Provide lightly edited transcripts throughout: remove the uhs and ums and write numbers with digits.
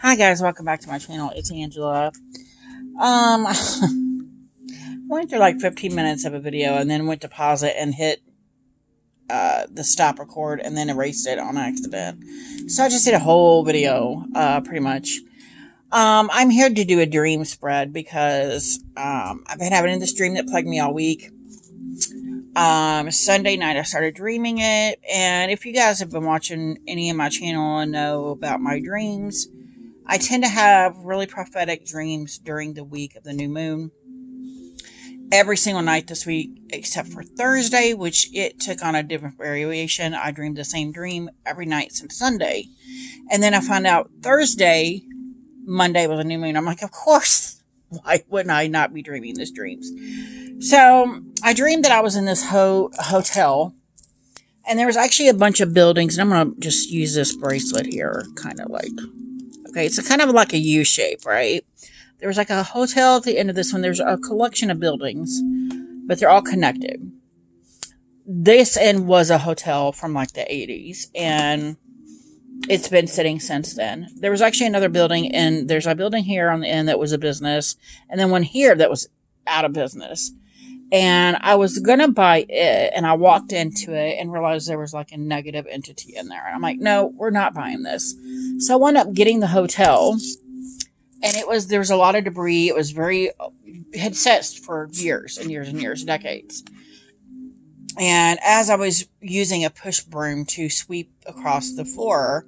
Hi guys, welcome back to my channel. It's Angela. I went through like 15 minutes of a video and then went to pause it and hit the stop record and then erased it on accident. So I just did a whole video, pretty much. I'm here to do a dream spread because I've been having this dream that plagued me all week. Sunday night I started dreaming it, and if you guys have been watching any of my channel and know about my dreams, I tend to have really prophetic dreams during the week of the new moon. Every single night this week, except for Thursday, which it took on a different variation. I dreamed the same dream every night since Sunday. And then I found out Monday was a new moon. I'm like, of course, why wouldn't I not be dreaming these dreams? So I dreamed that I was in this hotel, and there was actually a bunch of buildings, and I'm going to just use this bracelet here, kind of like, okay, it's kind of like a U shape, right? There was like a hotel at the end of this one. There's a collection of buildings, but they're all connected. This end was a hotel from like the 80s, and it's been sitting since then. There was actually another building, and there's a building here on the end that was a business, and then one here that was out of business. And I was going to buy it, and I walked into it and realized there was like a negative entity in there. And I'm like, no, we're not buying this. So I wound up getting the hotel, and there was a lot of debris. It was had sat for years and years and years, decades. And as I was using a push broom to sweep across the floor,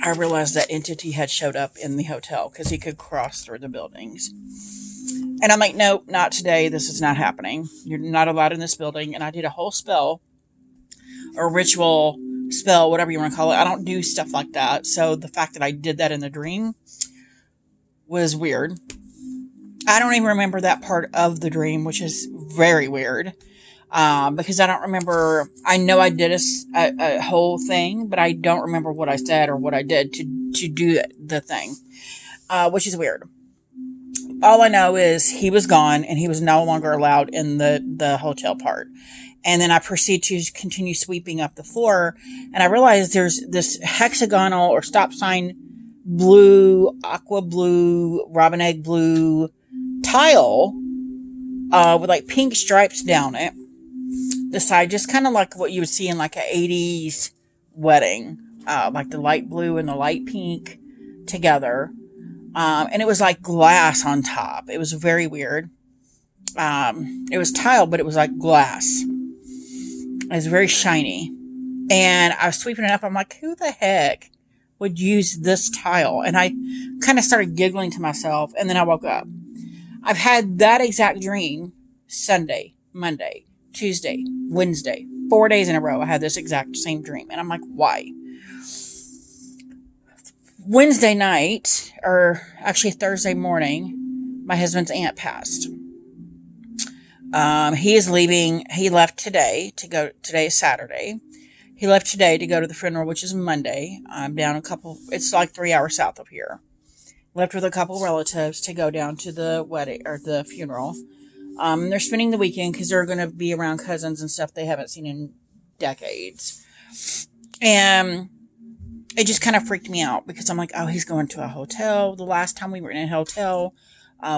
I realized that entity had showed up in the hotel because he could cross through the buildings. And I'm like, nope, not today. This is not happening. You're not allowed in this building. And I did a whole spell, or ritual spell, whatever you want to call it. I don't do stuff like that. So the fact that I did that in the dream was weird. I don't even remember that part of the dream, which is very weird. Because I don't remember. I know I did a whole thing, but I don't remember what I said or what I did to do the thing, which is weird. All I know is he was gone and he was no longer allowed in the hotel part. And then I proceed to continue sweeping up the floor, and I realized there's this hexagonal or stop sign blue, aqua blue, robin egg blue tile with like pink stripes down it. The side, just kind of like what you would see in like an 80s wedding, like the light blue and the light pink together. And it was like glass on top. It was very weird. It was tile, but it was like glass. It was very shiny. And I was sweeping it up. I'm like, who the heck would use this tile? And I kind of started giggling to myself. And then I woke up. I've had that exact dream Sunday, Monday, Tuesday, Wednesday, 4 days in a row. I had this exact same dream. And I'm like, why? Wednesday night, or actually Thursday morning, my husband's aunt passed. He is leaving. He left today to go. Today is Saturday. He left today to go to the funeral, which is Monday. I'm down it's like 3 hours south of here. Left with a couple relatives to go down to the wedding or the funeral. They're spending the weekend because they're going to be around cousins and stuff they haven't seen in decades. And it just kind of freaked me out because I'm like, oh, he's going to a hotel. The last time we were in a hotel,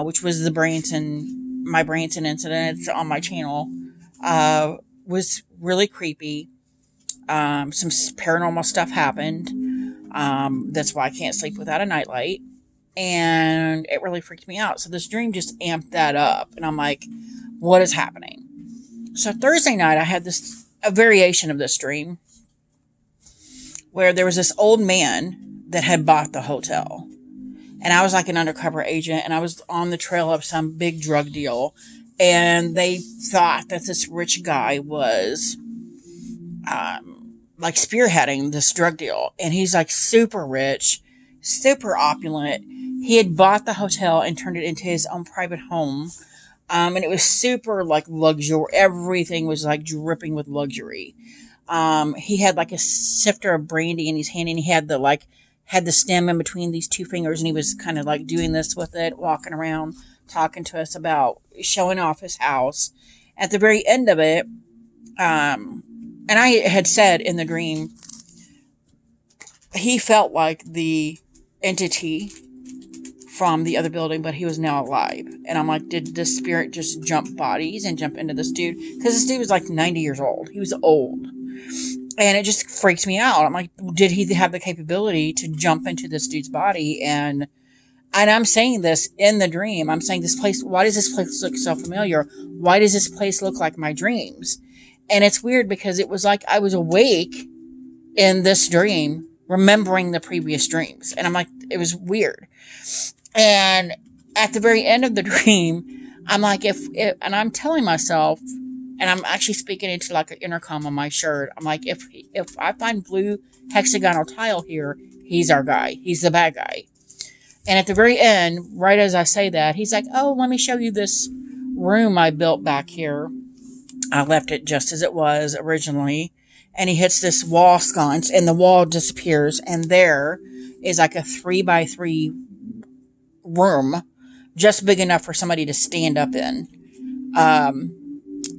which was my Branson incident. It's on my channel, was really creepy. Some paranormal stuff happened. That's why I can't sleep without a nightlight. And it really freaked me out. So this dream just amped that up. And I'm like, what is happening? So Thursday night, I had a variation of this dream where there was this old man that had bought the hotel. And I was like an undercover agent, and I was on the trail of some big drug deal. And they thought that this rich guy was like spearheading this drug deal. And he's like super rich, super opulent. He had bought the hotel and turned it into his own private home. And it was super like luxury. Everything was like dripping with luxury. He had like a sifter of brandy in his hand, and he had the stem in between these two fingers, and he was kind of like doing this with it, walking around, talking to us about showing off his house. At the very end of it, and I had said in the dream he felt like the entity from the other building, but he was now alive. And I'm like, did the spirit just jump bodies and jump into this dude? Because this dude was like 90 years old. He was old. And it just freaked me out. I'm like, did he have the capability to jump into this dude's body? And I'm saying this in the dream. I'm saying, this place, why does this place look so familiar? Why does this place look like my dreams? And it's weird because it was like I was awake in this dream, remembering the previous dreams. And I'm like, it was weird. And at the very end of the dream, I'm like, and I'm telling myself, and I'm actually speaking into like an intercom on my shirt. I'm like, if I find blue hexagonal tile here, he's our guy. He's the bad guy. And at the very end, right as I say that, he's like, oh, let me show you this room I built back here. I left it just as it was originally. And he hits this wall sconce, and the wall disappears. And there is like a 3x3 room, just big enough for somebody to stand up in.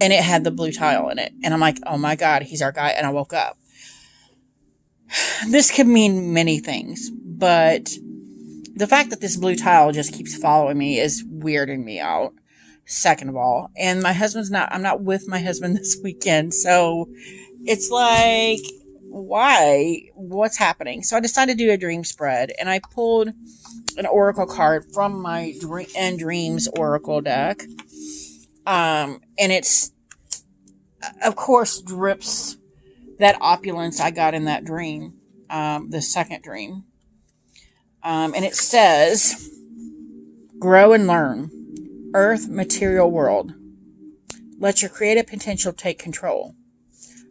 And it had the blue tile in it. And I'm like, oh my God, he's our guy. And I woke up. This could mean many things, but the fact that this blue tile just keeps following me is weirding me out. Second of all, and I'm not with my husband this weekend. So it's like, why? What's happening? So I decided to do a dream spread, and I pulled an oracle card from my Dreams oracle deck. And it's, of course, drips that opulence I got in that dream, the second dream. And it says, grow and learn. Earth, material world. Let your creative potential take control.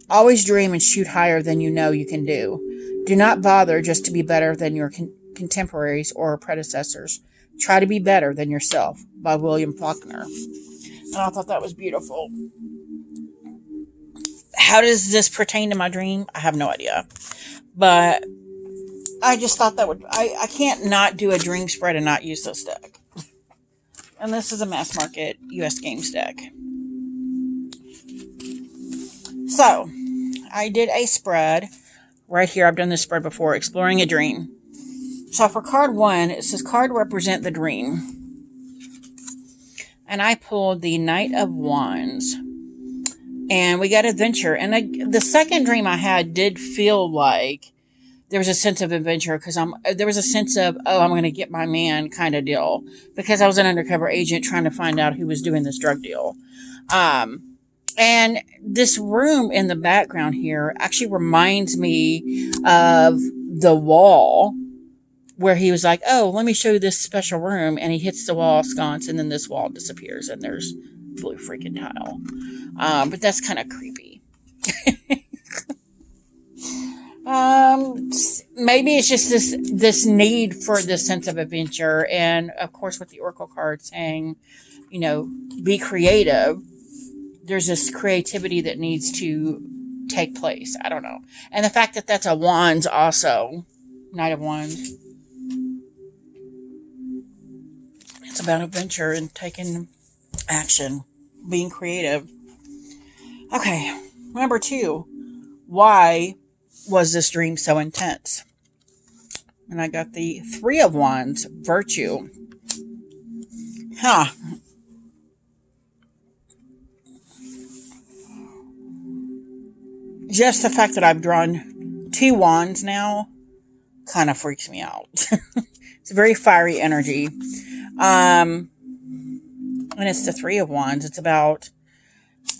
Always dream and shoot higher than you know you can do. Do not bother just to be better than your contemporaries or predecessors. Try to be better than yourself, by William Faulkner. And I thought that was beautiful. How does this pertain to my dream? I have no idea. But I just thought that I can't not do a dream spread and not use this deck. And this is a mass market US Games deck. So, I did a spread. Right here, I've done this spread before, exploring a dream. So for card 1, it says, card represent the dream. And I pulled the Knight of Wands. And we got adventure. And the second dream I had did feel like there was a sense of adventure, because there was a sense of, oh, I'm going to get my man kind of deal, because I was an undercover agent trying to find out who was doing this drug deal. And this room in the background here actually reminds me of the wall where he was like, oh, let me show you this special room. And he hits the wall sconce, and then this wall disappears, and there's blue freaking tile. But that's kind of creepy. Maybe it's just this need for this sense of adventure. And of course, with the Oracle card saying, be creative, there's this creativity that needs to take place. I don't know. And the fact that that's a Wands also, Knight of Wands. It's about adventure and taking action, being creative. Okay, number 2. Why was this dream so intense? And I got the 3 of Wands, virtue. Just the fact that I've drawn 2 wands now kind of freaks me out. It's a very fiery energy. And it's the 3 of Wands. It's about,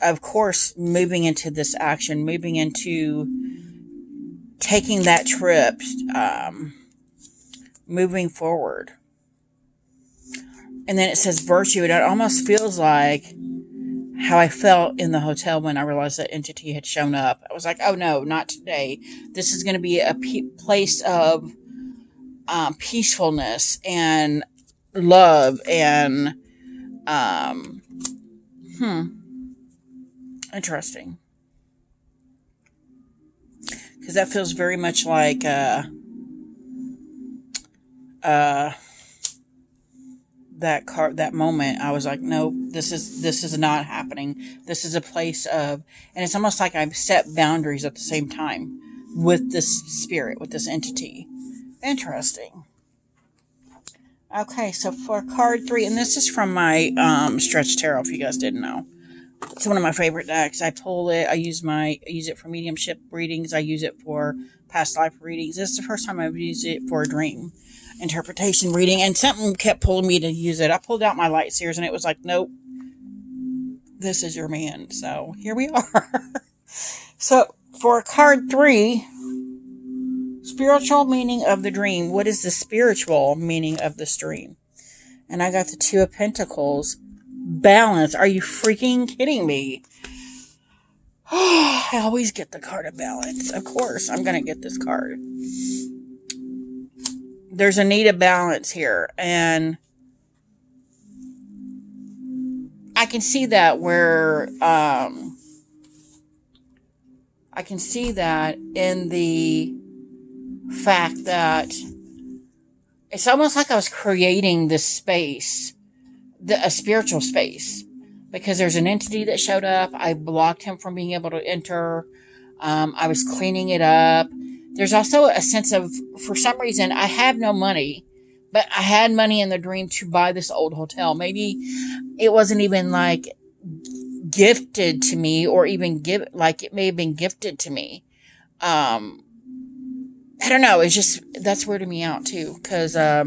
of course, moving into this action, moving into taking that trip, moving forward. And then it says virtue. And it almost feels like how I felt in the hotel when I realized that entity had shown up. I was like, oh no, not today. This is going to be a place of peacefulness and love and interesting. Because that feels very much like that moment. I was like, no, this is not happening. This is a place of, and it's almost like I've set boundaries at the same time. with this spirit, with this entity. Interesting. Okay, so for card 3, and this is from my Stretch Tarot, if you guys didn't know. It's one of my favorite decks. I pull it. I use it for mediumship readings. I use it for past life readings. This is the first time I've used it for a dream interpretation reading, and something kept pulling me to use it. I pulled out my light seers, and it was like, nope, this is your man. So here we are. So for card 3, spiritual meaning of the dream. What is the spiritual meaning of this dream? And I got the 2 of Pentacles. Balance. Are you freaking kidding me? I always get the card of balance. Of course, I'm going to get this card. There's a need of balance here. And I can see that where, I can see that in the fact that it's almost like I was creating this space, a spiritual space, because there's an entity that showed up. I blocked him from being able to enter. I was cleaning it up. There's also a sense of, for some reason, I have no money, but I had money in the dream to buy this old hotel. Maybe it wasn't even like gifted to me, or even like it may have been gifted to me. I don't know. It's just, that's weirding me out too. Cause, I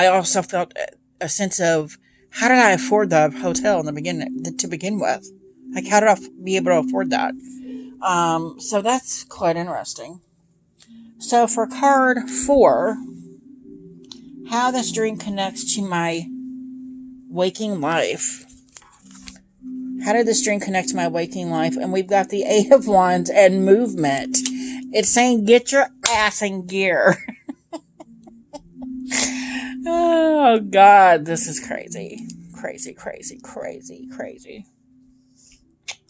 also felt a sense of, how did I afford the hotel in the beginning to begin with? Like, how did I be able to afford that? So that's quite interesting. So for card 4, how this dream connects to my waking life. How did this dream connect to my waking life? And we've got the 8 of Wands and movement. It's saying, get your ass in gear. Oh, God, this is crazy. Crazy, crazy, crazy, crazy.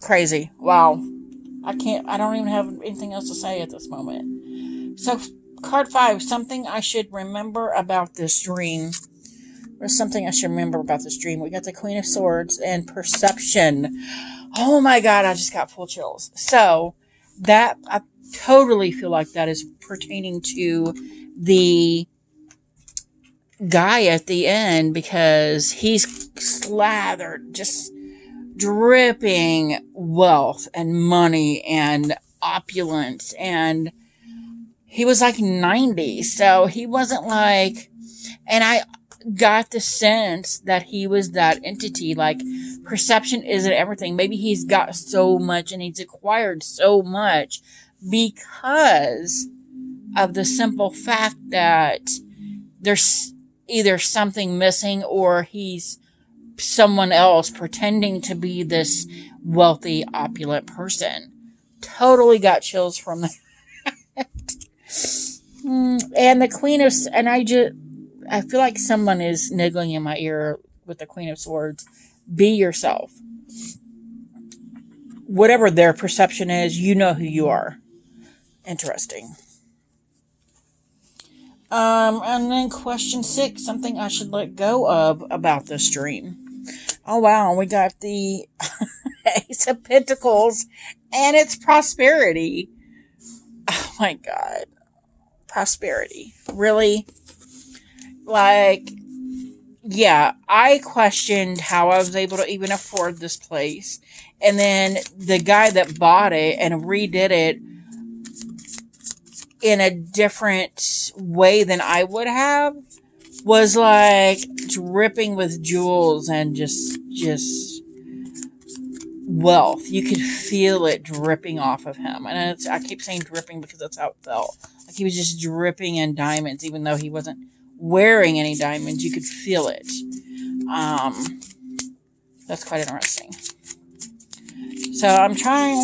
Crazy. Wow. I don't even have anything else to say at this moment. So, card 5, something I should remember about this dream. There's something I should remember about this dream. We got the Queen of Swords and perception. Oh my God, I just got full chills. So, that, I totally feel like that is pertaining to the guy at the end, because he's slathered, just dripping wealth and money and opulence, and he was like 90, so he wasn't like, and I got the sense that he was that entity, like, perception isn't everything. Maybe he's got so much and he's acquired so much because of the simple fact that there's either something missing, or he's someone else pretending to be this wealthy, opulent person. Totally got chills from that. And the Queen of, and I feel like someone is niggling in my ear with the Queen of Swords. Be yourself. Whatever their perception is, you know who you are. Interesting. And then question 6, something I should let go of about this dream. Oh, wow. We got the Ace of Pentacles, and it's prosperity. Oh, my God. Prosperity. Really? Like, yeah, I questioned how I was able to even afford this place. And then the guy that bought it and redid it in a different way than I would have was like dripping with jewels and just wealth. You could feel it dripping off of him. And I keep saying dripping because that's how it felt. Like he was just dripping in diamonds, even though he wasn't wearing any diamonds. You could feel it. That's quite interesting. So I'm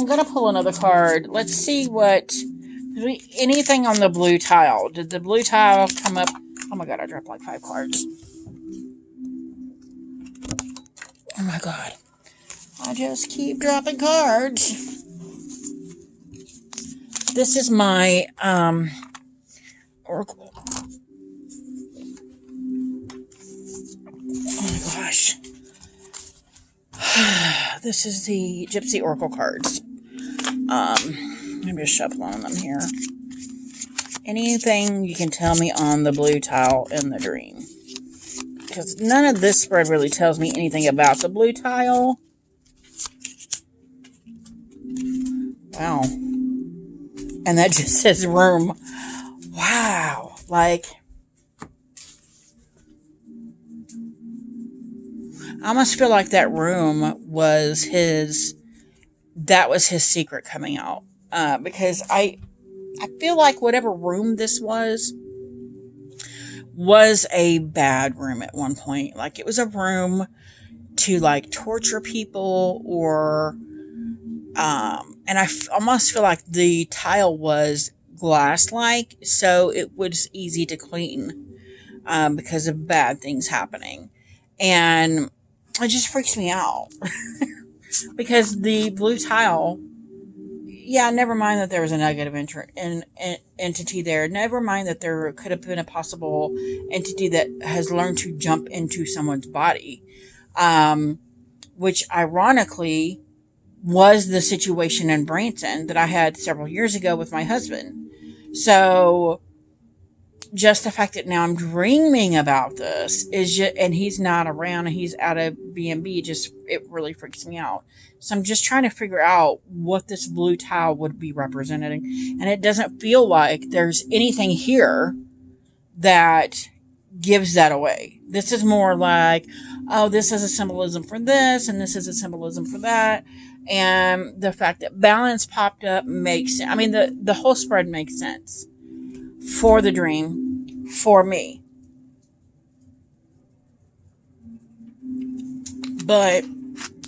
going to pull another card. Let's see what, anything on the blue tile. Did the blue tile come up? Oh my God, I dropped like 5 cards. Oh my God. I just keep dropping cards. This is my, Oracle. Oh my gosh. This is the Gypsy Oracle cards. I'm just shuffling them here. Anything you can tell me on the blue tile in the dream? Because none of this spread really tells me anything about the blue tile. Wow. And that just says room. Wow. Like, I almost feel like that room was his, that was his secret coming out. Because I feel like whatever room this was a bad room at one point. Like, it was a room to, like, torture people or, and I almost feel like the tile was glass-like, so it was easy to clean, because of bad things happening. And it just freaks me out. Because the blue tile, yeah, never mind that there was a negative entity there. Never mind that there could have been a possible entity that has learned to jump into someone's body. Which ironically was the situation in Branson that I had several years ago with my husband. So just the fact that now I'm dreaming about this is just, and he's not around and he's out of B&B, just, it really freaks me out. So I'm just trying to figure out what this blue tile would be representing. And it doesn't feel like there's anything here that gives that away. This is more like, oh, this is a symbolism for this, and this is a symbolism for that. And the fact that balance popped up makes sense. I mean, the whole spread makes sense for the dream, for me. But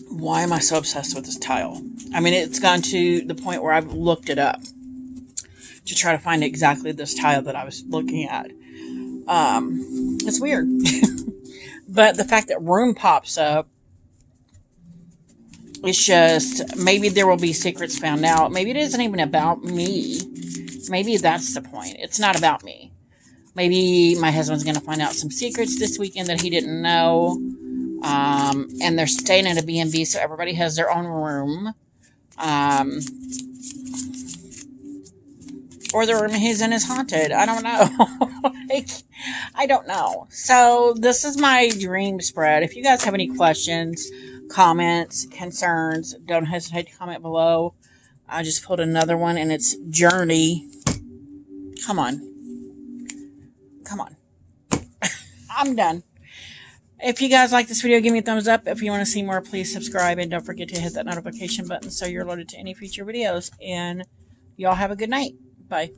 why am I so obsessed with this tile? I mean, it's gone to the point where I've looked it up to try to find exactly this tile that I was looking at. It's weird. But the fact that room pops up, it's just, maybe there will be secrets found out. Maybe it isn't even about me. Maybe that's the point. It's not about me. Maybe my husband's going to find out some secrets this weekend that he didn't know. And they're staying at a B&B, so everybody has their own room. Or the room he's in is haunted. I don't know. I don't know. So this is my dream spread. If you guys have any questions, comments, concerns, don't hesitate to comment below. I just pulled another one and it's Journey. Come on. Come on. I'm done. If you guys like this video, give me a thumbs up. If you want to see more, please subscribe. And don't forget to hit that notification button so you're alerted to any future videos. And y'all have a good night. Bye.